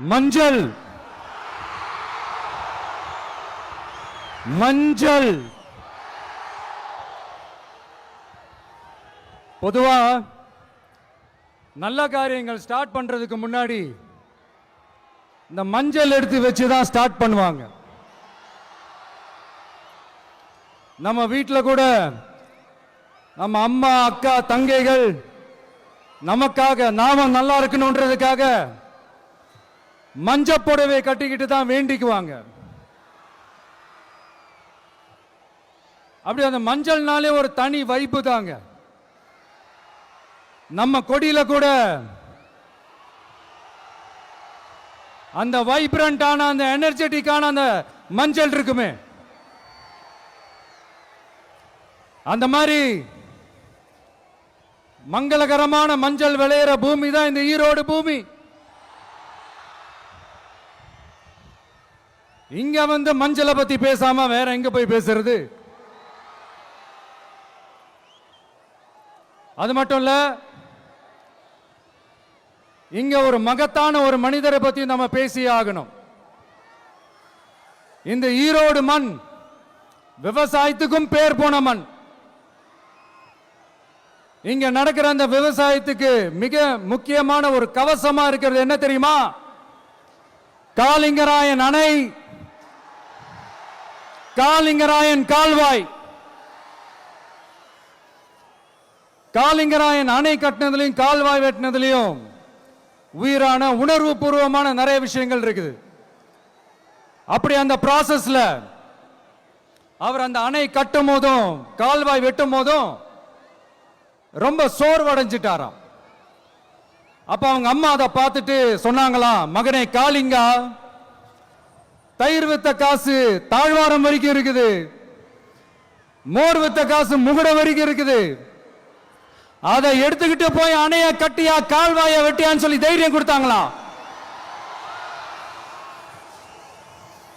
மஞ்சள் மஞ்சள் பொதுவா நல்ல காரியங்கள் ஸ்டார்ட் பண்றதுக்கு முன்னாடி இந்த மஞ்சள் எடுத்து வச்சு தான் ஸ்டார்ட் பண்ணுவாங்க. நம்ம வீட்டில் கூட நம்ம அம்மா அக்கா தங்கைகள் நமக்காக நாம நல்லா இருக்கணும்ன்றதுக்காக மஞ்சள் புடவை கட்டிக்கிட்டு தான் வேண்டிக்குவாங்க. அப்படி அந்த மஞ்சள்னாலே ஒரு தனி வைப்பு தாங்க. நம்ம கொடியில கூட அந்த வைப்ரண்டான அந்த எனர்ஜெட்டிக்கான அந்த மஞ்சள் இருக்குமே, அந்த மாதிரி மங்களகரமான மஞ்சள் விளையிற பூமி தான் இந்த ஈரோடு பூமி. இங்க வந்து மஞ்சளை பத்தி பேசாம வேற எங்க போய் பேசுறது? அது மட்டும் இல்ல, இங்க ஒரு மகத்தான ஒரு மனிதரை பத்தி நம்ம பேசி ஆகணும். இந்த ஈரோடு மண் விவசாயத்துக்கும் பேர் போன மண். இங்க நடக்கிற அந்த விவசாயத்துக்கு மிக முக்கியமான ஒரு கவசமா இருக்கிறது என்ன தெரியுமா? காலிங்கராயன் அணை, காலிங்கராயன் கால்வாய். காலிங்கராயன் அணை கட்டினதுலையும் கால்வாய் வெட்டினதுலையும் உயிரான உணர்வு பூர்வமான நிறைய விஷயங்கள் இருக்குது. அப்படி அந்த ப்ராசஸ்ல அவர் அந்த அணை கட்டும் போதும் கால்வாய் வெட்டும் போதும் ரொம்ப சோர்வடைஞ்சிட்டாராம். அப்ப அவங்க அம்மா அதை பார்த்துட்டு சொன்னாங்களாம், மகனே காளிங்கா, தயிர் வித்த காசு தாழ்வாரம் வரைக்கும் இருக்குது, மோர் வித்த காசு முகுட வரைக்கும் இருக்குது, அதை எடுத்துக்கிட்டு போய் அணைய கட்டியா கால்வாய வெட்டியான்னு சொல்லி தைரியம் கொடுத்தாங்களாம்.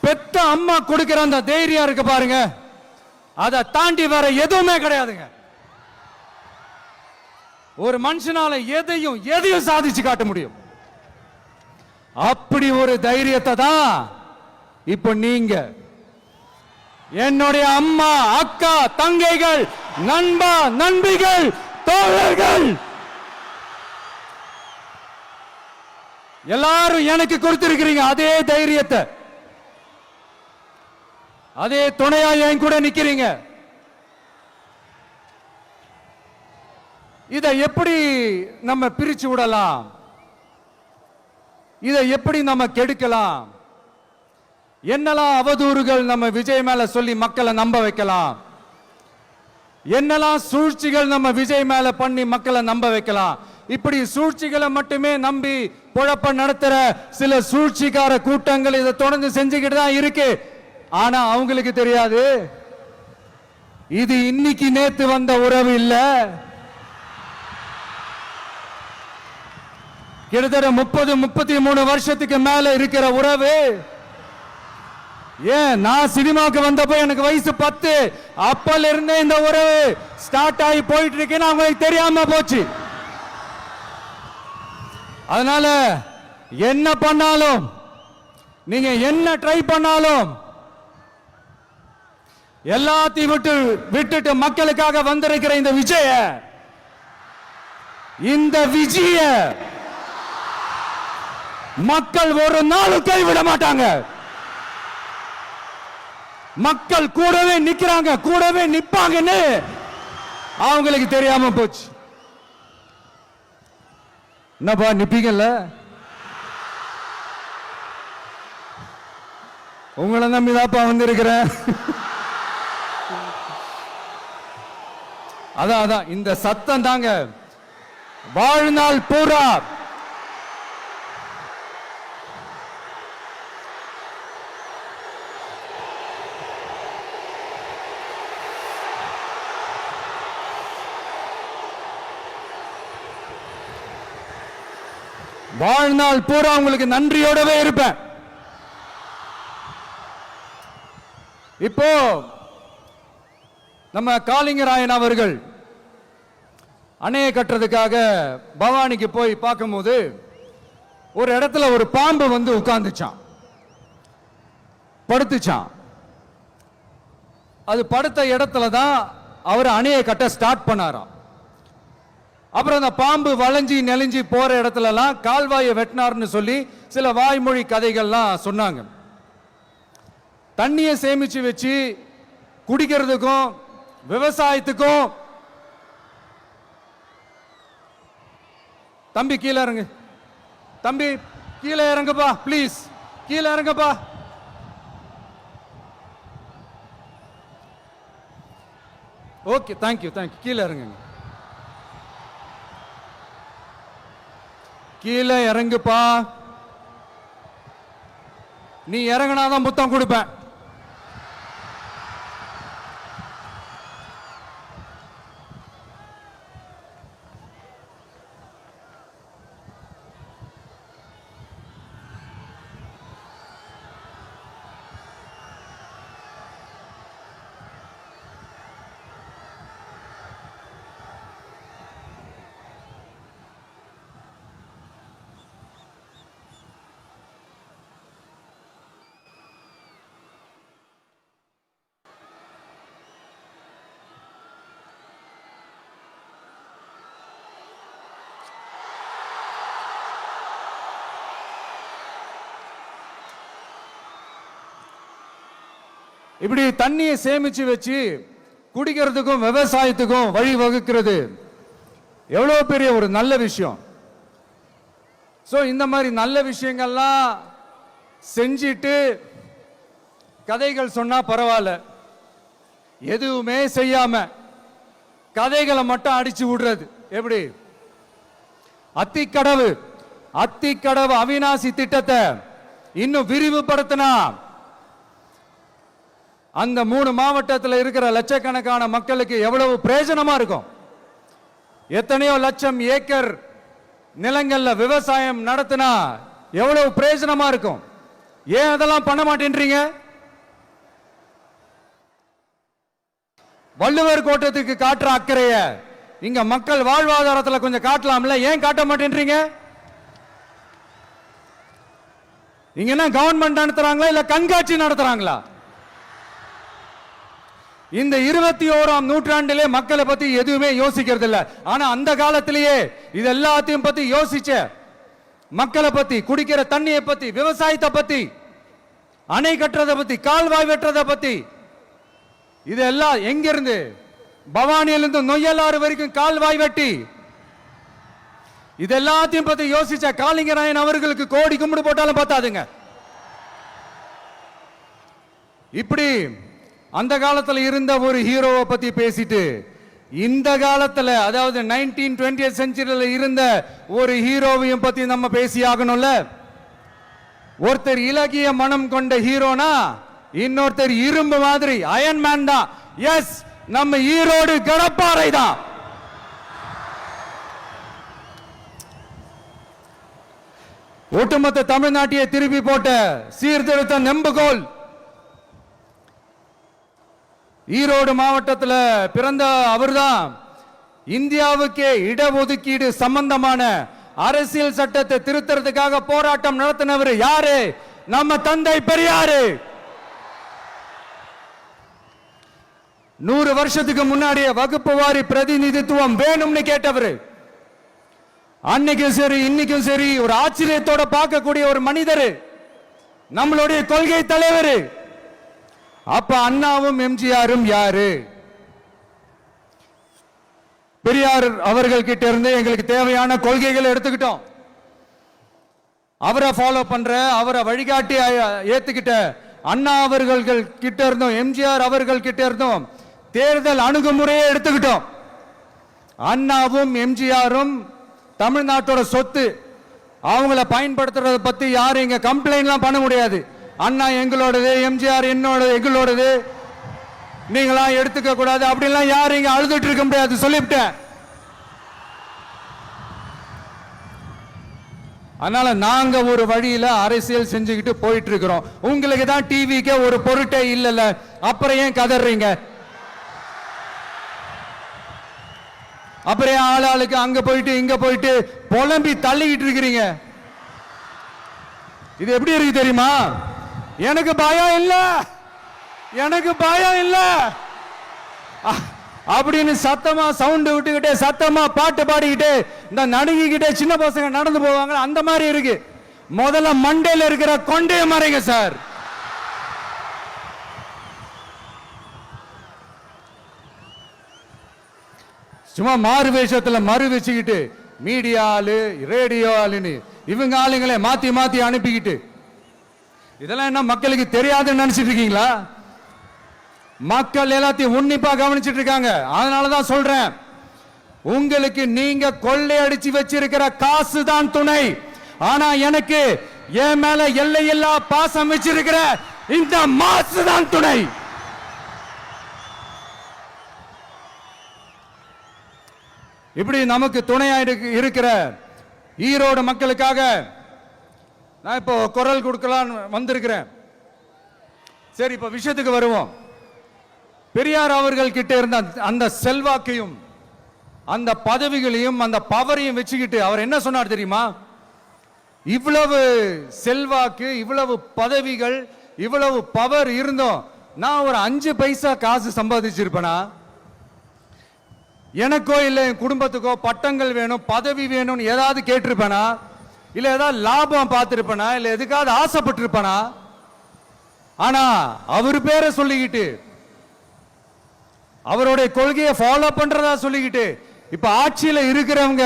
பெத்த அம்மா கொடுக்கிற அந்த தைரியம் இருக்கு பாருங்க, அதை தாண்டி வேற எதுவுமே கிடையாதுங்க. ஒரு மனுஷனால எதையும் சாதிச்சு காட்ட முடியும். அப்படி ஒரு தைரியத்தை தான் இப்ப நீங்க என்னுடைய அம்மா அக்கா தங்கைகள் நண்பா நண்பிகள் தோழர்கள் எல்லாரும் எனக்கு கொடுத்திருக்கிறீங்க. அதே தைரியத்தை, அதே துணையா என் கூட நிக்கிறீங்க. இதை எப்படி நம்ம பிரிச்சு விடலாம்? இதை எப்படி நம்ம கெடுக்கலாம்? என்னெல்லாம் அவதூறுகள் நம்ம விஜய் மேல சொல்லி மக்களை நம்ப வைக்கலாம்? என்னெல்லாம் சூழ்ச்சிகள் நம்ம விஜய் மேல பண்ணி மக்களை நம்ப வைக்கலாம்? இப்படி சூழ்ச்சிகளை மட்டுமே நம்பி குழப்ப நடத்துற சில சூழ்ச்சிக்கார கூட்டங்கள் இதை தொடர்ந்து செஞ்சுக்கிட்டு தான் இருக்கு. ஆனா அவங்களுக்கு தெரியாது, இது இன்னைக்கு நேத்து வந்த உறவு இல்ல. கிட்டத்தட்ட 30-33 வருஷத்துக்கு மேல இருக்கிற உறவு. ஏன் நான் சினிமாவுக்கு வந்தப்போ எனக்கு வயசு 10, அப்பல இருந்தே இந்த உறவு ஸ்டார்ட் ஆகி போயிட்டு இருக்கேன்னு அவங்களுக்கு தெரியாம போச்சு. அதனால என்ன பண்ணாலும், நீங்க என்ன ட்ரை பண்ணாலும், எல்லாத்தையும் விட்டுட்டு மக்களுக்காக வந்திருக்கிற இந்த விஜய மக்கள் ஒரு நாளும் கைவிட மாட்டாங்க. மக்கள் கூடவே நிக்கிறாங்க, கூடவே நிப்பாங்கன்னு அவங்களுக்கு தெரியாம போச்சு. என்னப்பா நிப்பீங்கல்ல? உங்களை நம்பிதாப்பா வந்திருக்கிறேன். அதான் இந்த சத்தம் தாங்க வாழ்நாள் பூரா உங்களுக்கு நன்றியோடவே இருப்பேன். இப்போ நம்ம காளிங்கராயன் அவர்கள் அணையை கட்டுறதுக்காக பவானிக்கு போய் பார்க்கும்போது ஒரு இடத்துல ஒரு பாம்பு வந்து உட்கார்ந்துச்சான், படுத்துச்சான். அது படுத்த இடத்துல தான் அவர் அணையை கட்ட ஸ்டார்ட் பண்ணாராம். அப்புறம் அந்த பாம்பு வளைஞ்சி நெளிஞ்சி போற இடத்துலலாம் கால்வாயை வெட்டினார்னு சொல்லி சில வாய்மொழி கதைகள்லாம் சொன்னாங்க. தண்ணியை சேமிச்சு வச்சு குடிக்கிறதுக்கும் விவசாயத்துக்கும். தம்பி கீழே இறங்கு, தம்பி கீழே இறங்குப்பா, ப்ளீஸ் கீழே இறங்குப்பா. Okay, thank you thank you. கீழே இறங்குங்க, கீழே இறங்குப்பா. நீ இறங்கினாதான் முத்தம் கொடுப்பேன். இப்படி தண்ணியை சேமிச்சு வச்சு குடிக்கிறதுக்கும் விவசாயத்துக்கும் வழி வகுக்கிறது எவ்வளவு பெரிய ஒரு நல்ல விஷயம். சோ இந்த மாதிரி நல்ல விஷயங்கள்லாம் செஞ்சிட்டு கதைகள் சொன்னா பரவாயில்ல, எதுவுமே செய்யாம கதைகளை மட்டும் அடிச்சு விடுறது எப்படி? அத்திக்கடவு அவிநாசி திட்டத்தை இன்னும் விரிவுபடுத்தினா அந்த 3 மாவட்டத்தில் இருக்கிற லட்சக்கணக்கான மக்களுக்கு எவ்வளவு பிரயோஜனமா இருக்கும். எத்தனையோ லட்சம் ஏக்கர் நிலங்கள்ல விவசாயம் நடத்தினா எவ்வளவு பிரயோஜனமா இருக்கும். ஏன் அதெல்லாம் பண்ண மாட்டேன்றீங்க? வள்ளுவர் கோட்டத்துக்கு காட்டுற அக்கறைய இங்க மக்கள் வாழ்வாதாரத்தில் கொஞ்சம் காட்டலாம்ல, ஏன் காட்ட மாட்டேன்றீங்க? இங்க என்ன கவர்மெண்ட் நடத்துறாங்களா இல்ல கண்காட்சி நடத்துறாங்களா? இந்த 21ஆம் நூற்றாண்டிலே மக்களை பத்தி எதுவுமே யோசிக்கிறது இல்ல. ஆனா அந்த காலத்திலேயே இது எல்லாத்தையும் பத்தி யோசிச்ச மக்களை பத்தி, குடிக்கிற தண்ணியை பத்தி, விவசாயத்தை பத்தி, அணை கட்டுறதை பத்தி, கால்வாய் வெட்டுறதை பத்தி, இதெல்லாம் எங்கிருந்து? பவானியிலிருந்து நொய்யலாறு வரைக்கும் கால்வாய் வெட்டி இது எல்லாத்தையும் பத்தி யோசிச்ச காளிங்கராயன் அவர்களுக்கு கோடி கும்பிடு போட்டாலும் பார்த்தாதுங்க. இப்படி அந்த காலத்துல இருந்த ஒரு ஹீரோவை பத்தி பேசிட்டு இந்த காலத்துல, அதாவது 1920th செஞ்சுரியில இருந்த ஒரு ஹீரோவையும் பத்தி நம்ம பேசி ஆகணும்ல. ஒருத்தர் இலகிய மனம் கொண்ட ஹீரோனா இன்னொருத்தர் இரும்பு மாதிரி அயன் மேன் தான். எஸ், நம்ம ஈரோடு கடப்பாறை தான். ஒட்டுமொத்த தமிழ்நாட்டையே திருப்பி போட்ட சீர்திருத்த நெம்புகோல். ஈரோடு மாவட்டத்தில் பிறந்த அவர்தான் இந்தியாவுக்கே இடஒதுக்கீடு சம்பந்தமான அரசியல் சட்டத்தை திருத்தறதுக்காக போராட்டம் நடத்தினவர் யாரு? நம்ம தந்தை பெரியாரு. 100 வருஷத்துக்கு முன்னாடியே வகுப்பு வாரி பிரதிநிதித்துவம் வேணும்னு கேட்டவர். அன்னைக்கும் சரி இன்னைக்கும் சரி ஒரு ஆச்சரியத்தோட பார்க்கக்கூடிய ஒரு மனிதர், நம்மளுடைய கொள்கை தலைவர். அப்ப அண்ணாவும் எம்ஜிஆரும் யாரு? பெரியார் அவர்கள் கிட்ட இருந்து எங்களுக்கு தேவையான கொள்கைகளை எடுத்துக்கிட்டோம். அவரை ஃபாலோ பண்ற, அவரை வழிகாட்டி ஏத்துக்கிட்ட அண்ணா அவர்கள் கிட்ட இருந்தோம், எம்ஜிஆர் அவர்கள் கிட்ட இருந்தோம் தேர்தல் அணுகுமுறையை எடுத்துக்கிட்டோம். அண்ணாவும் எம்ஜிஆரும் தமிழ்நாட்டோட சொத்து. அவங்கள பயன்படுத்துறத பத்தி யாரும் இங்க கம்ப்ளைண்ட்லாம் பண்ண முடியாது. அண்ணா எங்களோடது, எம்ஜிஆர் எங்களோடது, நீங்களா எடுத்துக்க கூடாது அப்படிலாம் யாரும் இங்க அழுதுட்டு இருக்க முடியாது, சொல்லிவிட்டேன். அதனால நாங்க ஒரு வழியில அரசியல் செஞ்சுக்கிட்டு போயிட்டு இருக்கிறோம். உங்களுக்கு தான் டிவிக்கு ஒரு பொருட்டே இல்லைல்ல, அப்புறம் ஏன் கதறீங்க? அப்புறம் ஆளாளுக்கு அங்க போயிட்டு இங்க போயிட்டு புலம்பி தள்ளிக்கிட்டு இருக்கிறீங்க. இது எப்படி இருக்கு தெரியுமா? எனக்கு பயம் இல்ல, எனக்கு பயம் இல்ல அப்படின்னு சத்தமா சவுண்ட் விட்டுக்கிட்டே சத்தமா பாட்டு பாடிக்கிட்டே இந்த நடுங்கிக்கிட்டே சின்ன பசங்க நடந்து போவாங்க. அந்த மாதிரி இருக்கு. முதல்ல மண்டையில இருக்கிற கொண்டைய மறைங்க சார். சும்மா மாறு வேஷத்துல மறு வச்சுக்கிட்டு மீடியா ஆளு ரேடியோ ஆளுன்னு இவங்க ஆளுங்களே மாத்தி மாத்தி அனுப்பிக்கிட்டு இதெல்லாம் என்ன மக்களுக்கு தெரியாதுன்னு நினைச்சிட்டு இருக்கீங்களா? மக்கள் எல்லாத்தையும் உன்னிப்பா கவனிச்சிட்டு இருக்காங்க. அதனாலதான் சொல்றேன், உங்களுக்கு நீங்க கொள்ளையடிச்சு வச்சிருக்கிற காசு தான் துணை. ஆனா எனக்கு என் மேல எல்லையில்லா பாசம் வச்சிருக்கிற இந்த மாசு தான் துணை. இப்படி நமக்கு துணையா இருக்கிற ஈரோடு மக்களுக்காக நான் இப்போ குரல் கொடுக்கலான்னு வந்திருக்கிறேன். சரி, இப்ப விஷயத்துக்கு வருவோம். பெரியார் அவர்கள் கிட்ட இருந்த அந்த செல்வாக்கையும் அந்த பதவிகளையும் அந்த பவரையும் வச்சுக்கிட்டு அவர் என்ன சொன்னார் தெரியுமா? இவ்வளவு செல்வாக்கு, இவ்வளவு பதவிகள், இவ்வளவு பவர் இருந்தோம் நான் ஒரு 5 பைசா காசு சம்பாதிச்சிருப்பேனா? எனக்கோ இல்ல என் குடும்பத்துக்கோ பட்டங்கள் வேணும், பதவி வேணும்னு ஏதாவது கேட்டிருப்பேனா? இல்ல ஏதாவது லாபம் பார்த்திருப்பேனா? இல்ல எதுக்காவது ஆசைப்பட்டிருப்பேனா? ஆனா அவர் பேரை சொல்லிக்கிட்டு அவருடைய கொள்கையை ஃபாலோ பண்றதா சொல்லிக்கிட்டு இப்ப ஆட்சியில இருக்கிறவங்க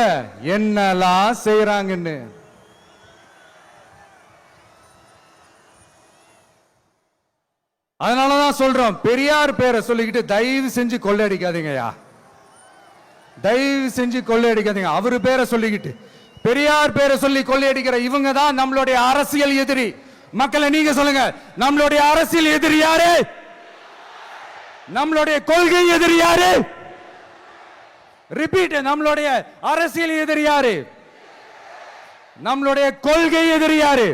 என்னெல்லாம் செய்யறாங்கன்னு அதனாலதான் சொல்றோம், பெரியார் பேரை சொல்லிக்கிட்டு தயவு செஞ்சு கொள்ளையடிக்காதீங்கயா, தயவு செஞ்சு கொள்ளையடிக்காதீங்க. அவரு பேரை சொல்லிக்கிட்டு பெரியார் பேரை சொல்லி கொள்ளையடிக்கிற இவங்க தான் நம்மளுடைய அரசியல் எதிரி. மக்களை நீங்க சொல்லுங்க, நம்மளுடைய அரசியல் எதிரி யாரு? நம்மளுடைய கொள்கை எதிரி யாரு? ரிப்பீட், நம்மளுடைய அரசியல் எதிரி யாரு? நம்மளுடைய கொள்கை எதிரி யாரு?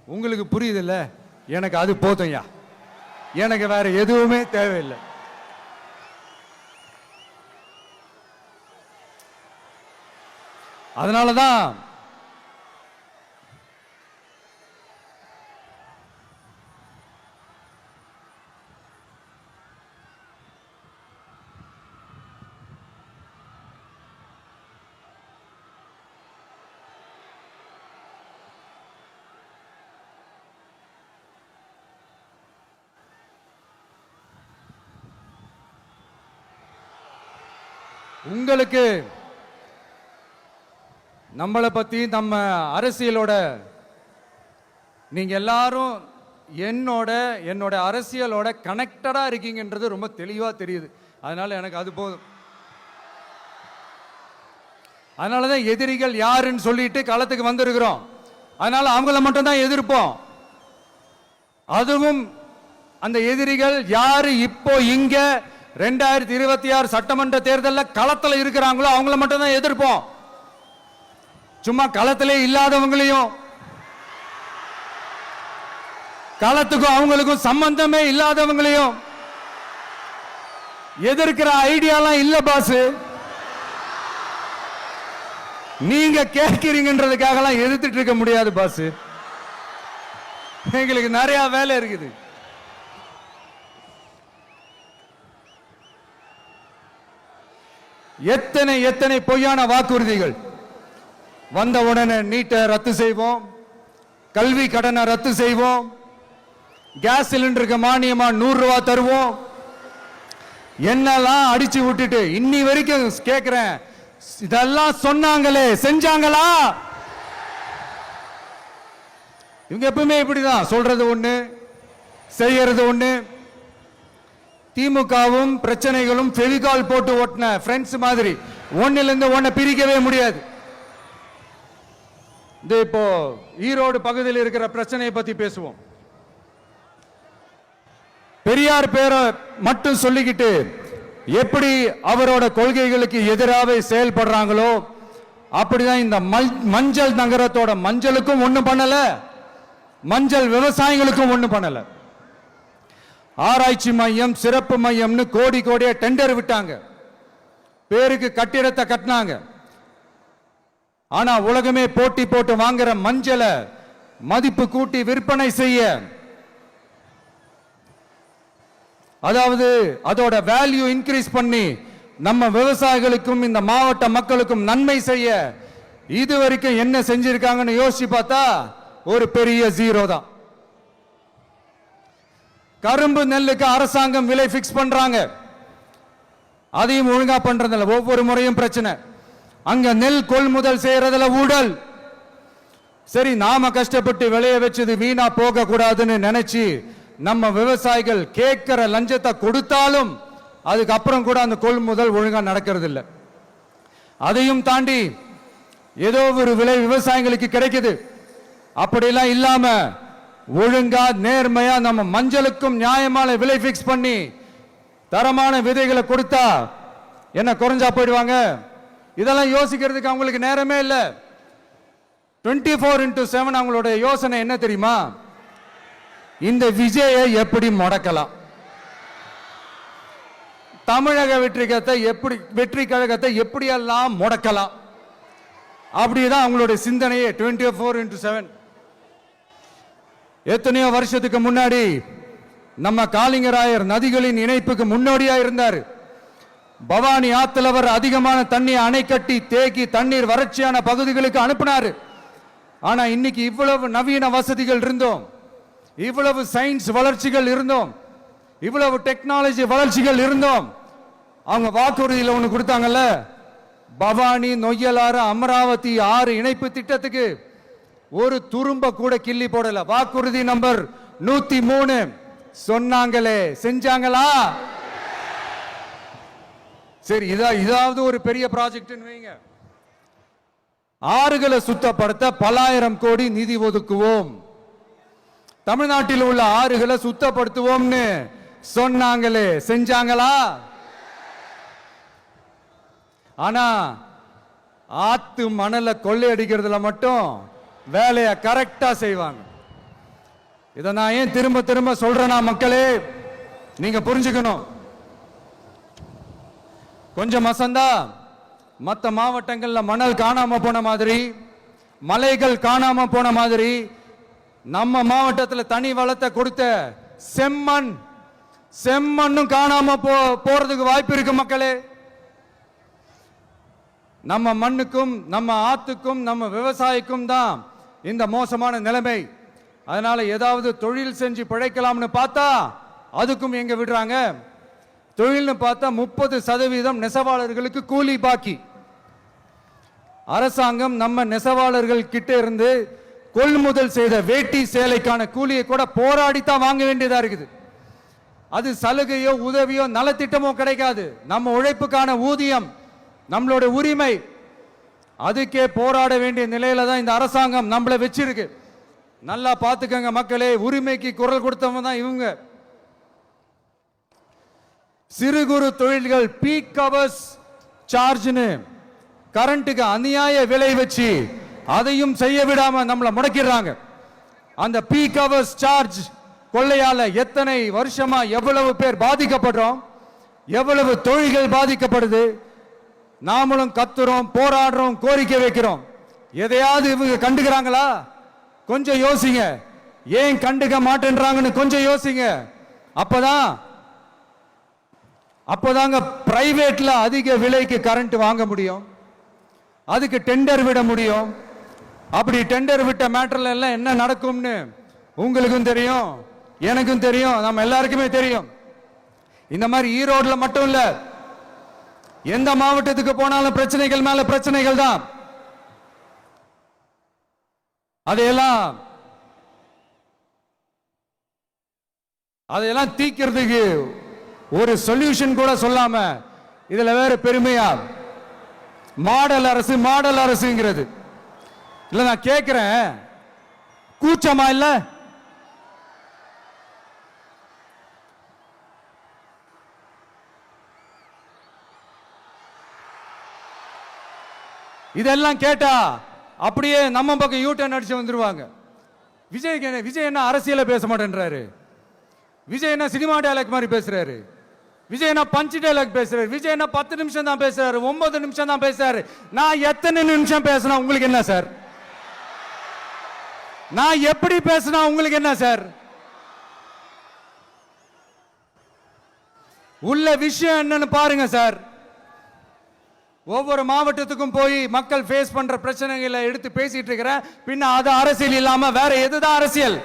உங்களுக்கு புரியுது இல்ல? எனக்கு அது போதும்யா, எனக்கு வேற எதுவுமே தேவையில்லை. அதனாலதான் உங்களுக்கு நம்மளை பத்தி நம்ம அரசியலோட நீங்க எல்லாரும் என்னோட அரசியலோட கனெக்டடா இருக்கீங்கன்றது ரொம்ப தெளிவா தெரியுது. அதனால எனக்கு அது போதும். அதனாலதான் எதிரிகள் யாருன்னு சொல்லிட்டு களத்துக்கு வந்திருக்கிறோம். அதனால அவங்கள மட்டும் தான் எதிர்ப்போம். அதுவும் அந்த எதிரிகள் யாரு இப்போ இங்க 2026 சட்டமன்ற தேர்தலில் களத்துல இருக்கிறாங்களோ அவங்கள மட்டும் தான் எதிர்ப்போம். சும்மா களத்திலே இல்லாதவங்களையும், களத்துக்கும் அவங்களுக்கும் சம்பந்தமே இல்லாதவங்களையும் எதிர்க்கிற ஐடியாலாம் இல்ல பாஸ். நீங்க கேட்கிறீங்கன்றதுக்காக எதிர்த்துட்டு இருக்க முடியாது பாஸ். எங்களுக்கு நிறைய வேலை இருக்குது. எத்தனை எத்தனை பொய்யான வாக்குறுதிகள். வந்த உடனே நீட்டை ரத்து செய்வோம், கல்வி கடனை ரத்து செய்வோம், கேஸ் சிலிண்டருக்கு மானியமா 100 ரூபாய் தருவோம், என்னெல்லாம் அடிச்சு விட்டுட்டு இன்னி வரைக்கும் கேட்கிறேன், இதெல்லாம் சொன்னாங்களே செஞ்சாங்களா? இவங்க எப்பவுமே இப்படிதான், சொல்றது ஒண்ணு செய்யறது ஒண்ணு. திமுகவும் பிரச்சனைகளும் ஃபெவிகால் போட்டு ஓட்டின ஃப்ரெண்ட்ஸ் மாதிரி ஒன்னிலிருந்து ஒன்னை பிரிக்கவே முடியாது. இப்போ ஈரோடு பகுதியில் இருக்கிற பிரச்சனையை பத்தி பேசுவோம். பெரியார் பேரை மட்டும் சொல்லிக்கிட்டு எப்படி அவரோட கொள்கைகளுக்கு எதிராக செயல்படுறாங்களோ அப்படிதான் இந்த மஞ்சள் நகரத்தோட மஞ்சளுக்கும் ஒண்ணும் பண்ணல, மஞ்சள் விவசாயிகளுக்கும் ஒண்ணும் பண்ணல. ஆராய்ச்சி மையம், சிறப்பு மையம்னு கோடி கோடியா டெண்டர் விட்டாங்க, பேருக்கு கட்டிடத்தை கட்டினாங்க. ஆனா உலகமே போட்டி போட்டு வாங்குற மஞ்சளை மதிப்பு கூட்டி விற்பனை செய்ய, அதாவது அதோட வேல்யூ இன்க்ரீஸ் பண்ணி நம்ம விவசாயிகளுக்கும் இந்த மாவட்ட மக்களுக்கும் நன்மை செய்ய இதுவரைக்கும் என்ன செஞ்சிருக்காங்கன்னு யோசிச்சு பார்த்தா ஒரு பெரிய ஜீரோ தான். கரும்பு நெல்லுக்கு அரசாங்கம் விலை பிக்ஸ் பண்றாங்க, அதையும் ஒழுங்கா பண்றதில்ல. ஒவ்வொரு முறையும் பிரச்சனை. அங்க நெல் கொள்முதல் செய்யறதுல ஊழல். சரி, நாம கஷ்டப்பட்டு விளைய வச்சது வீணா போக கூடாதுன்னு நினைச்சு நம்ம விவசாயிகள் கேட்கிற லஞ்சத்தை கொடுத்தாலும் அதுக்கப்புறம் கூட அந்த கொள்முதல் ஒழுங்கா நடக்கிறது இல்லை. அதையும் தாண்டி ஏதோ ஒரு விலை விவசாயிகளுக்கு கிடைக்குது. அப்படிலாம் இல்லாம ஒழுங்கா நேர்மையா நம்ம மஞ்சளுக்கும் நியாயமான விலை பிக்ஸ் பண்ணி தரமான விதைகளை கொடுத்தா என்ன குறைஞ்சா போயிடுவாங்க? இதெல்லாம் யோசிக்கிறதுக்கு அவங்களுக்கு நேரமே இல்லை. 24x7 அவங்களுடைய யோசனை என்ன தெரியுமா? இந்த விஜயை எப்படி முடக்கலாம், தமிழக வெற்றி கழகத்தை எப்படியெல்லாம் முடக்கலாம், அப்படிதான் அவங்களுடைய சிந்தனையே 24x7. எத்தனையோ வருஷத்துக்கு முன்னாடி நம்ம காளிங்கராயர் நதிகளின் இணைப்புக்கு முன்னோடியா இருந்தார். பவானி ஆத்துல வர அதிகமான தண்ணீர் அணை கட்டி தேக்கி தண்ணீர் வறட்சியான பகுதிகளுக்கு அனுப்பினாரு. ஆனா இன்னைக்கு இவ்வளவு நவீன வசதிகள் இருந்தோம், இவ்வளவு சயின்ஸ் வளர்ச்சிகள் இருந்தோம், இவ்வளவு டெக்னாலஜி வளர்ச்சிகள் இருந்தோம், அவங்க வாக்குறுதியில் ஒன்று கொடுத்தாங்கல்ல, பவானி நொய்யலாறு அமராவதி 6 இணைப்பு திட்டத்துக்கு ஒரு துரும்ப கூட கிள்ளி போடல. வாக்குறுதி நம்பர் 103 சொன்னாங்களே, செஞ்சாங்களா? சரி, இதாவது ஒரு பெரிய ப்ராஜெக்ட் வைங்க. ஆறுகளை சுத்தப்படுத்த பல்லாயிரம் கோடி நிதி ஒதுக்குவோம், தமிழ்நாட்டில் உள்ள ஆறுகளை சுத்தப்படுத்துவோம்னு சொன்னாங்களே, செஞ்சாங்களா? ஆனா ஆத்து மணலை கொள்ளையடிக்கிறதுல மட்டும் வேலையை கரெக்டா செய்வாங்க. இதை நான் ஏன் திரும்ப திரும்ப சொல்றேன்னா, மக்களே நீங்க புரிஞ்சுக்கணும். கொஞ்சம் மசந்தா மற்ற மாவட்டங்கள்ல மணல் காணாம போன மாதிரி, மலைகள் காணாம போன மாதிரி, நம்ம மாவட்டத்தில் தனி வளத்தை கொடுத்த செம்மண்ணும் காணாம போறதுக்கு வாய்ப்பு இருக்கு மக்களே. நம்ம மண்ணுக்கும் நம்ம ஆத்துக்கும் நம்ம விவசாயிக்கும் தான் இந்த மோசமான நிலைமை. அதனால ஏதாவது தொழில் செஞ்சு பிழைக்கலாம்னு பார்த்தா அதுக்கும் எங்க விடுறாங்க? தொழில்னு பார்த்தா 30% நெசவாளர்களுக்கு கூலி பாக்கி. அரசாங்கம் நம்ம நெசவாளர்கள் கிட்ட இருந்து கொள்முதல் செய்த வேட்டி சேலைக்கான கூலியை கூட போராடித்தான் வாங்க வேண்டியதா இருக்குது. அது சலுகையோ உதவியோ நலத்திட்டமோ கிடைக்காது. நம்ம உழைப்புக்கான ஊதியம், நம்மளோட உரிமை, அதுக்கே போராட வேண்டிய நிலையில தான் இந்த அரசாங்கம் நம்மளை வச்சிருக்கு. நல்லா பார்த்துக்கங்க மக்களே, உரிமைக்கு குரல் கொடுத்தவங்க தான் இவங்க. சிறு குறு தொழில்கள் பீக் ஹவர்ஸ் சார்ஜ்னு கரண்ட்டுக்கு அநியாய விலை வச்சு அதையும் செய்ய விடாம நம்மளை முடக்கிறாங்க. அந்த பீக் ஹவர்ஸ் சார்ஜ் கொள்ளையால எத்தனை வருஷமா எவ்வளவு பேர் பாதிக்கப்படுறோம், எவ்வளவு தொழில்கள் பாதிக்கப்படுது. நாமளும் கத்துறோம், போராடுறோம், கோரிக்கை வைக்கிறோம். எதையாவது இவங்க கண்டுக்கிறாங்களா? கொஞ்சம் யோசிங்க. ஏன் கண்டுக்க மாட்டேன்றாங்கன்னு கொஞ்சம் யோசிங்க. அப்பதாங்க பிரைவேட்ல அதிக விலைக்கு கரண்ட் வாங்க முடியும், அதுக்கு டெண்டர் விட முடியும். அப்படி டெண்டர் விட்ட மேட்டர்ல எல்லாம் என்ன நடக்கும்னு உங்களுக்கும் தெரியும், எனக்கும் தெரியும், நம்ம எல்லாருக்குமே தெரியும். இந்த மாதிரி ஈரோடுல மட்டும் இல்ல, எந்த மாவட்டத்துக்கு போனாலும் பிரச்சனைகள் மேல பிரச்சனைகள் தான். அதையெல்லாம் தீக்கிறதுக்கு ஒரு சொல்யூஷன் கூட சொல்லாம இதுல வேற பெருமையா மாடல் அரசுங்கிறது இல்ல. நான் கேட்கிறேன், கூச்சமா இல்ல? இதெல்லாம் கேட்டா அப்படியே நம்ம பக்கம் யூட்டர்ன் அடிச்சு வந்துருவாங்க. விஜய் என்ன அரசியல பேச மாட்டேன்றாரு, விஜய் என்ன சினிமா டயலாக் மாதிரி பேசுறாரு. விஜய் நான் பஞ்ச் டைலாக் பேசுறாரு, விஜய் நான் 10 நிமிஷம் தான் பேசுறாரு, 9 நிமிஷம் தான் பேசுறாரு. நான் எத்தனை நிமிஷம் பேசினா உங்களுக்கு என்ன சார்? நான் எப்படி பேசினா உங்களுக்கு என்ன சார்? உள்ள விஷயம் என்னன்னு பாருங்க சார். ஒவ்வொரு மாவட்டத்துக்கும் போய் மக்கள் ஃபேஸ் பண்ற பிரச்சனைகளை எடுத்து பேசிட்டு இருக்கிறேன். பின்ன அது அரசியல் இல்லாம வேற எதுதான் அரசியல்?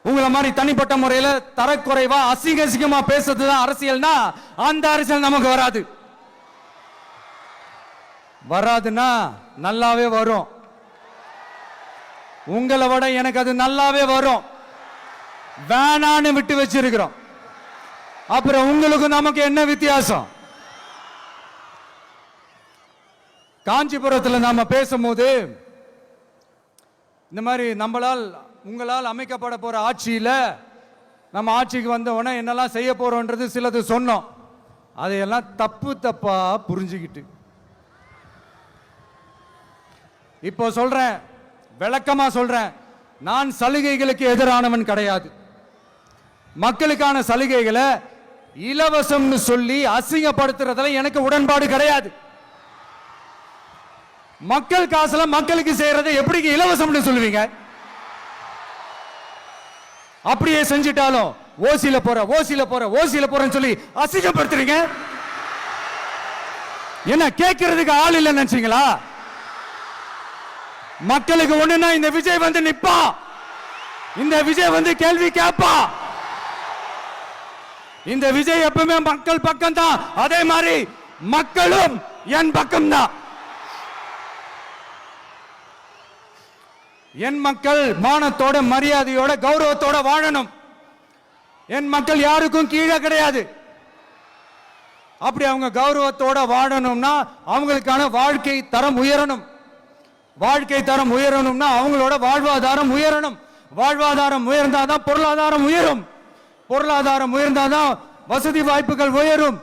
உங்களை மாதிரி தனிப்பட்ட முறையில தரக்குறைவா அசிங்கமா பேசுறதுதான் அரசியல்னா அந்த அரசியல் நமக்கு வராது. வராதுன்னா நல்லாவே வரும். உங்களை விட எனக்கு அது நல்லாவே வரும். வேணான்னு விட்டு வச்சிருக்கிறோம். அப்புறம் உங்களுக்கு நமக்கு என்ன வித்தியாசம்? காஞ்சிபுரத்தில் நாம பேசும்போது இந்த மாதிரி உங்களால் அமைக்கப்பட போற ஆட்சியில நம்ம ஆட்சிக்கு வந்த உடனே என்னெல்லாம் செய்ய போறோம்ன்றது சிலது சொன்னோம். அதையெல்லாம் தப்பா புரிஞ்சுக்கிட்டு இப்போ சொல்றேன், விளக்கமா சொல்றேன். நான் சலுகைகளுக்கு எதிரானவன் கிடையாது. மக்களுக்கான சலுகைகளை இலவசம்னு சொல்லி அசிங்கப்படுத்துறதுல எனக்கு உடன்பாடு கிடையாது. மக்கள் காசுல மக்களுக்கு செய்யறதை எப்படி இலவசம்னு சொல்லுவீங்க? அப்படியே செஞ்சிட்டாலும் ஓசியில போறேன்னு சொல்லி அசிங்கப்படுத்துறீங்க. என்ன கேட்கறதுக்கு ஆள் இல்லைன்னு நினைச்சீங்களா? மக்களுக்கு ஒண்ணுன்னா இந்த விஜய் வந்து நிப்பா, இந்த விஜய் வந்து கேள்வி கேட்பா. இந்த விஜய் எப்பவுமே மக்கள் பக்கம் தான். அதே மாதிரி மக்களும் என் பக்கம் தான். என் மக்கள் மானத்தோட மரியாதையோட கௌரவத்தோட வாழணும். என் மக்கள் யாருக்கும் கீழே கிடையாது. அப்படி அவங்க கௌரவத்தோட வாழணும்னா அவங்களுக்கான வாழ்க்கை தரம் உயரணும். வாழ்க்கை தரம் உயரணும்னா அவங்களோட வாழ்வாதாரம் உயரணும். வாழ்வாதாரம் உயர்ந்தாதான் பொருளாதாரம் உயரும். பொருளாதாரம் உயர்ந்தாதான் வசதி வாய்ப்புகள் உயரும்.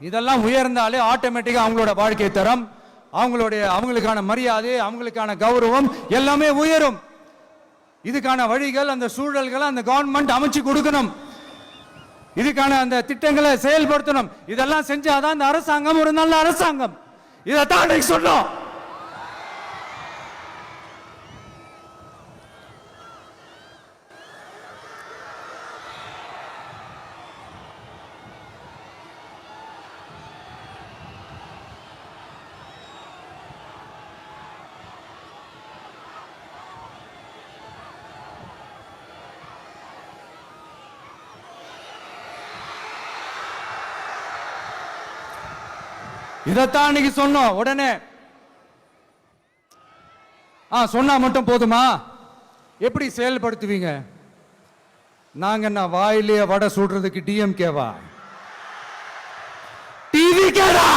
இதெல்லாம் உயர்ந்தாலே ஆட்டோமேட்டிக்கா அவங்களோட வாழ்க்கை தரம், அவங்களுக்கான மரியாதை, அவங்களுக்கான கௌரவம் எல்லாமே உயரும். இதுக்கான வழிகள், அந்த சூழல்களை அந்த கவர்மெண்ட் அமைச்சு கொடுக்கணும். இதுக்கான அந்த திட்டங்களை செயல்படுத்தணும். இதெல்லாம் செஞ்சாதான் இந்த அரசாங்கம் ஒரு நல்ல அரசாங்கம். இதைத்தான் சொன்னோம். இதைத்தான் இன்னைக்கு சொன்னோம். உடனே சொன்னா மட்டும் போதுமா? எப்படி செயல்படுத்துவீங்க? நாங்க என்ன வாயிலேயே வடை சுடுறதுக்கு டிஎம்கேவா? டிவிகேடா?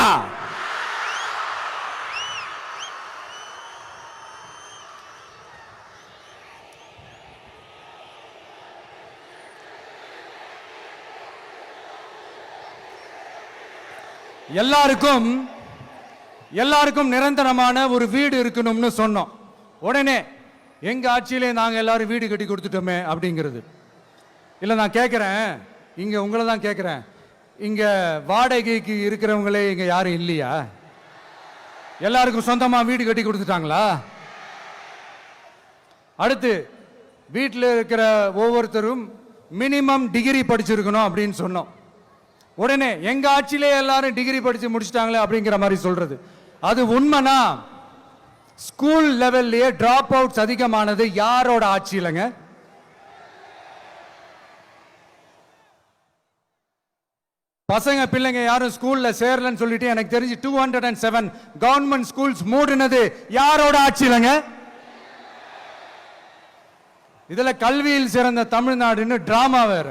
எல்லாருக்கும் நிரந்தரமான ஒரு வீடு இருக்கணும்னு சொன்னோம். உடனே எங்க ஆட்சியிலே நாங்க எல்லாரும் வீடு கட்டி கொடுத்துட்டோமே அப்படிங்கிறது இல்ல. நான் கேட்கிறேன், இங்க உங்களை தான் கேட்கிறேன், இங்க வாடகைக்கு இருக்கிறவங்களே இங்க யாரும் இல்லையா? எல்லாருக்கும் சொந்தமா வீடு கட்டி கொடுத்துட்டாங்களா? அடுத்து வீட்டில் இருக்கிற ஒவ்வொருத்தரும் மினிமம் டிகிரி படிச்சிருக்கணும் அப்படின்னு சொன்னோம். உடனே எங்க ஆட்சியிலே எல்லாரும் டிகிரி படிச்சு முடிச்சிட்டாங்களே அப்படிங்கிற மாதிரி சொல்றது அது உண்மைனா? ஸ்கூல் லெவல்லையே டிராப் அவுட்ஸ் அதிகமானது யாரோட ஆட்சியிலங்க? பசங்க பிள்ளைங்க யாரும் ஸ்கூல்ல சேரலன்னு சொல்லிட்டு எனக்கு தெரிஞ்சு 207 கவர்மெண்ட் ஸ்கூல்ஸ் மூடினது யாரோட ஆட்சியிலங்க? இதுல கல்வியில் சிறந்த தமிழ்நாடுன்னு டிராமா வேற.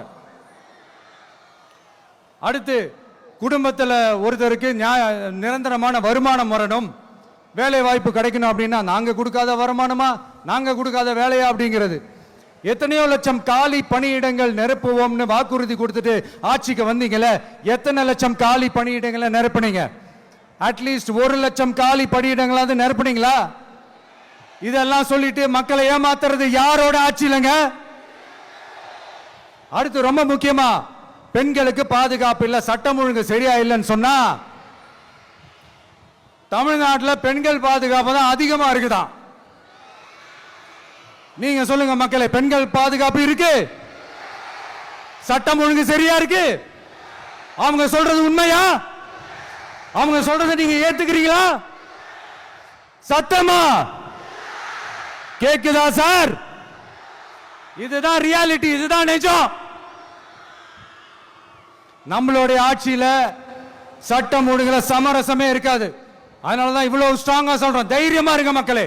அடுத்து குடும்பத்தில் ஒருத்தருக்கு நிரந்தரமான வருமானம் வரணும், வேலை வாய்ப்பு கிடைக்கணும் அப்படின்னா நாங்க கொடுக்காத வருமானமா, நாங்க கொடுக்காத வேலையா அப்படிங்கிறது. எத்தனையோ லட்சம் காலி பணியிடங்கள் நிரப்புவோம்னு வாக்குறுதி கொடுத்துட்டு ஆட்சிக்கு வந்தீங்களே, எத்தனை லட்சம் காலி பணியிடங்களை நிரப்புனீங்க? அட்லீஸ்ட் 1 லட்சம் காலி பணியிடங்களாவது நிரப்புனீங்களா? இதெல்லாம் சொல்லிட்டு மக்களை ஏமாத்துறது யாரோட ஆட்சியிலங்க? அடுத்து ரொம்ப முக்கியமா பெண்களுக்கு பாதுகாப்பு இல்ல, சட்டம் ஒழுங்கு சரியா இல்லைன்னு சொன்னா தமிழ்நாட்டில் பெண்கள் பாதுகாப்பு தான் அதிகமா இருக்குதான். நீங்க சொல்லுங்க மக்களே, பெண்கள் பாதுகாப்பு இருக்கு, சட்டம் ஒழுங்கு சரியா இருக்கு? அவங்க சொல்றது உண்மையா? அவங்க சொல்றதை நீங்க ஏத்துக்கிறீங்களா? சத்தமா கேக்குதா சார்? இதுதான் ரியாலிட்டி, இதுதான் நிஜம். நம்மளுடைய ஆட்சியில சட்டம் ஒழுங்குல சமரசமே இருக்காது. அதனாலதான் இவ்வளவு ஸ்ட்ராங்கா சொல்றோம், தைரியமா இருங்க மக்களே.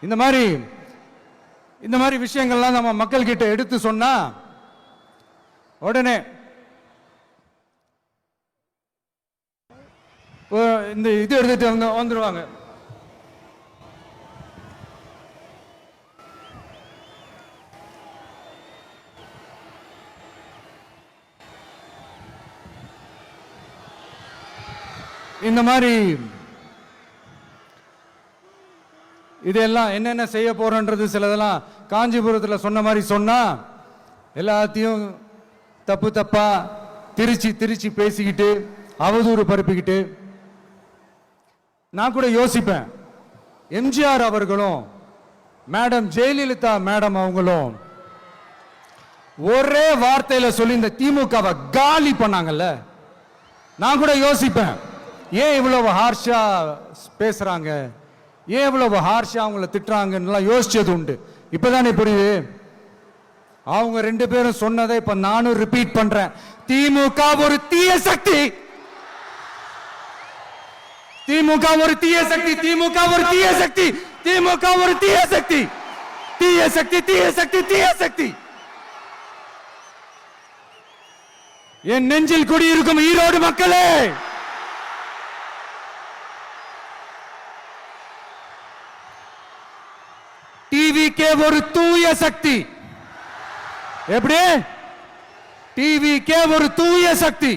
இந்த மாதிரி விஷயங்கள்லாம் நம்ம மக்கள் கிட்ட எடுத்து சொன்னா உடனே இந்த இது எடுத்துட்டு வந்துருவாங்க. இந்த மாதிரி இதெல்லாம் என்னென்ன செய்ய போறோன்றது சிலதெல்லாம் காஞ்சிபுரத்தில் சொன்ன மாதிரி சொன்னா எல்லாத்தையும் தப்பு தப்பா திருச்சி பேசிக்கிட்டு அவதூறு பரப்பிக்கிட்டு. நான் கூட யோசிப்பேன், எம்ஜிஆர் அவர்களும் மேடம் ஜெயலலிதா மேடம் அவங்களும் ஒரே வார்த்தையில சொல்லி இந்த திமுகவை காலி பண்ணாங்கல்ல. நான் கூட யோசிப்பேன், ஏன் இவ்வளவு ஹார்ஷா பேசுறாங்க, ஏன் இவ்வளவு ஹார்ஷா அவங்கள திட்டுறாங்கன்னு யோசிச்சது உண்டு. இப்பதானே புரியுது. அவங்க ரெண்டு பேரும் சொன்னதை இப்ப நானும் ரிப்பீட் பண்றேன். திமுக ஒரு தீய சக்தி, திமுக ஒரு தீய சக்தி, திமுக ஒரு தீய சக்தி, திமுக ஒரு தீய சக்தி, தீய சக்தி, தீய சக்தி, தீய சக்தி. என் நெஞ்சில் குடியிருக்கும் ஈரோடு மக்களே, டிவிகே ஒரு தூய சக்தி. எப்படி? டிவிகே ஒரு தூய சக்தி.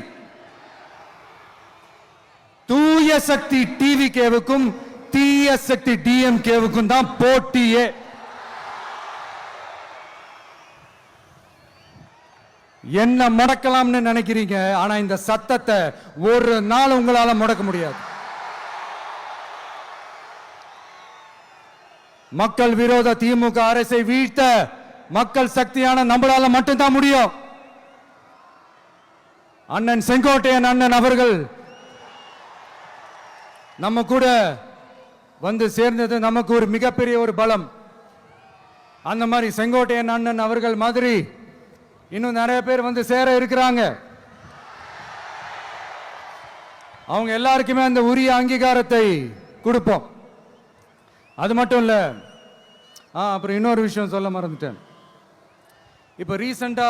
தூய சக்தி டிவிகேவுக்கும் தீய சக்தி டிஎம்கேவுக்கும் தான் போட்டியே. என்ன முடக்கலாம்னு நினைக்கிறீங்க, ஆனா இந்த சத்தத்தை ஒரு நாள் உங்களால முடக்க முடியாது. மக்கள் விரோத திமுக அரசை வீழ்த்த மக்கள் சக்தியான நம்மளால மட்டும்தான் முடியும். அண்ணன் செங்கோட்டையன் அண்ணன் அவர்கள் நம்ம கூட வந்து சேர்ந்தது நமக்கு ஒரு மிகப்பெரிய ஒரு பலம். அந்த மாதிரி செங்கோட்டையன் அண்ணன் அவர்கள் மாதிரி இன்னும் நிறைய பேர் வந்து சேர இருக்கிறாங்க. அவங்க எல்லாருக்குமே அந்த உரிய அங்கீகாரத்தை கொடுப்போம். அது மட்டும் இல்ல, அப்புறம் இன்னொரு விஷயம் சொல்ல மறந்துட்டேன். இப்போ ரீசண்டா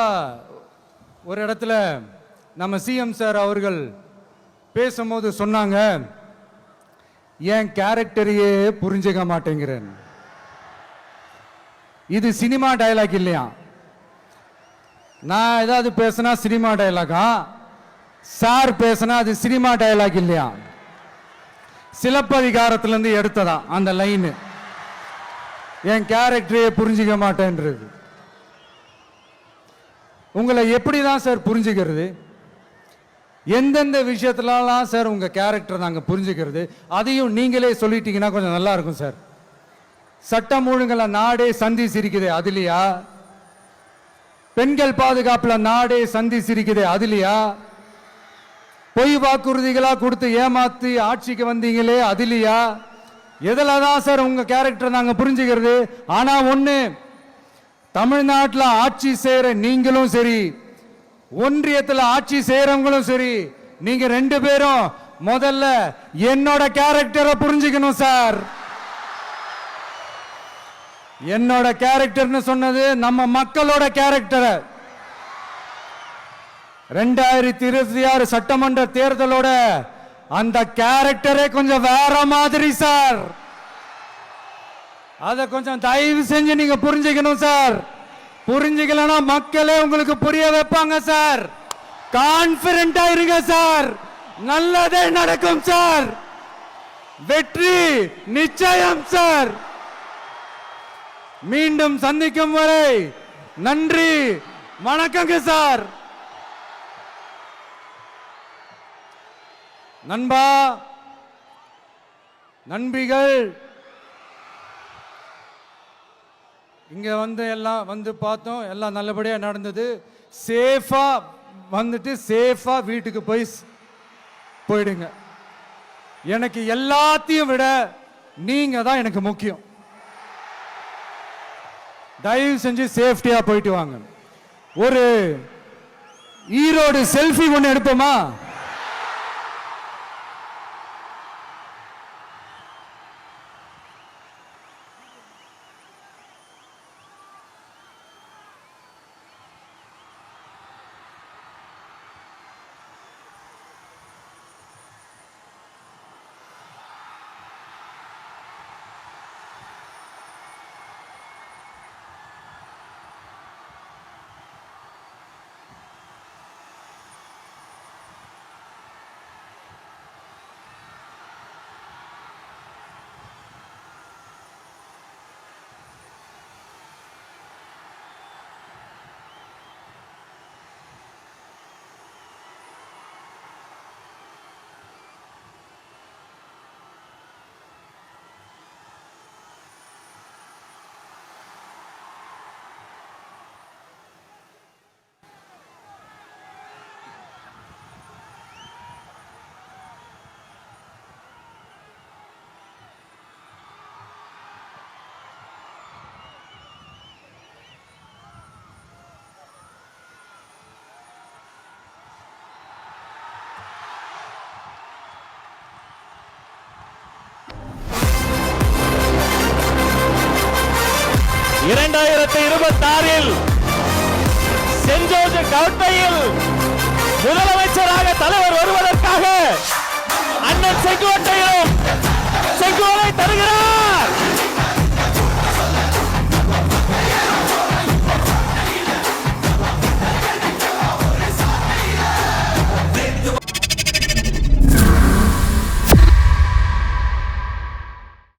ஒரு இடத்துல நம்ம சிஎம் சார் அவர்கள் பேசும்போது சொன்னாங்க, என் கேரக்டரையே புரிஞ்சுக்க மாட்டேங்கிறேன். இது சினிமா டயலாக் இல்லையா? நான் ஏதாவது பேசினா சினிமா டயலாகா? சார் பேசினா அது சினிமா டயலாக் இல்லையா? சிலப்பதிகாரத்திலிருந்து எடுத்ததா அந்த லைன். என் கேரக்டரையே புரிஞ்சுக்க மாட்டேன்றது. உங்களை எப்படிதான் சார் புரிஞ்சுக்கிறது? எந்தெந்த விஷயத்துலலாம் சார் உங்க கேரக்டர் நாங்கள் புரிஞ்சுக்கிறது? அதையும் நீங்களே சொல்லிட்டீங்கன்னா கொஞ்சம் நல்லா இருக்கும் சார். சட்டம் ஒழுங்குல நாடே சந்தி சிரிக்குது, அதுலையா? பெண்கள் பாதுகாப்புல நாடே சந்தி சிரிக்குது, அதுலையா? பொய் வாக்குறுதிகளா கொடுத்து ஏமாத்தி ஆட்சிக்கு வந்தீங்களே, அதுலையா? எதில் தான் சார் உங்க கேரக்டர் நாங்கள் புரிஞ்சுக்கிறது? ஆனா ஒண்ணு, தமிழ்நாட்டில் ஆட்சி செய்யற நீங்களும் சரி, ஒன்றியத்தில் ஆட்சி செய்யறவங்களும் சரி, நீங்க ரெண்டு பேரும் முதல்ல என்னோட கேரக்டரை புரிஞ்சுக்கணும் சார். என்னோட கேரக்டர்னு சொன்னது நம்ம மக்களோட கேரக்டரை. 2026 சட்டமன்ற தேர்தலோட அந்த கேரக்டரே கொஞ்சம் வேற மாதிரி சார். அதை கொஞ்சம் தயவு செஞ்சு நீங்க புரிஞ்சுக்கணும் சார். புரிஞ்சுக்கலன்னா மக்களே உங்களுக்கு புரிய வைப்பாங்க சார். கான்பிடென்டா இருங்க சார், நல்லதே நடக்கும் சார், வெற்றி நிச்சயம் சார். மீண்டும் சந்திக்கும் வரை நன்றி, வணக்கங்க சார். நண்பா, நண்பிகள், இங்க வந்து எல்லாம் வந்து பார்த்தோம், எல்லாம் நல்லபடியா நடந்தது. சேஃபா வந்துட்டு சேஃபா வீட்டுக்கு போயிடுங்க. எனக்கு எல்லாத்தையும் விட நீங்க தான் எனக்கு முக்கியம். தயவு செஞ்சு சேஃப்டியா போயிட்டு வாங்க. ஒரு ஈரோடு செல்ஃபி ஒன்று எடுப்போமா? சென்ட் ஜோர்ஜ் கோட்டையில் முதலமைச்சராக தலைவர் வருவதற்காக அண்ணன் செங்கோட்டையிலும் செங்கோலை தருகிறார்.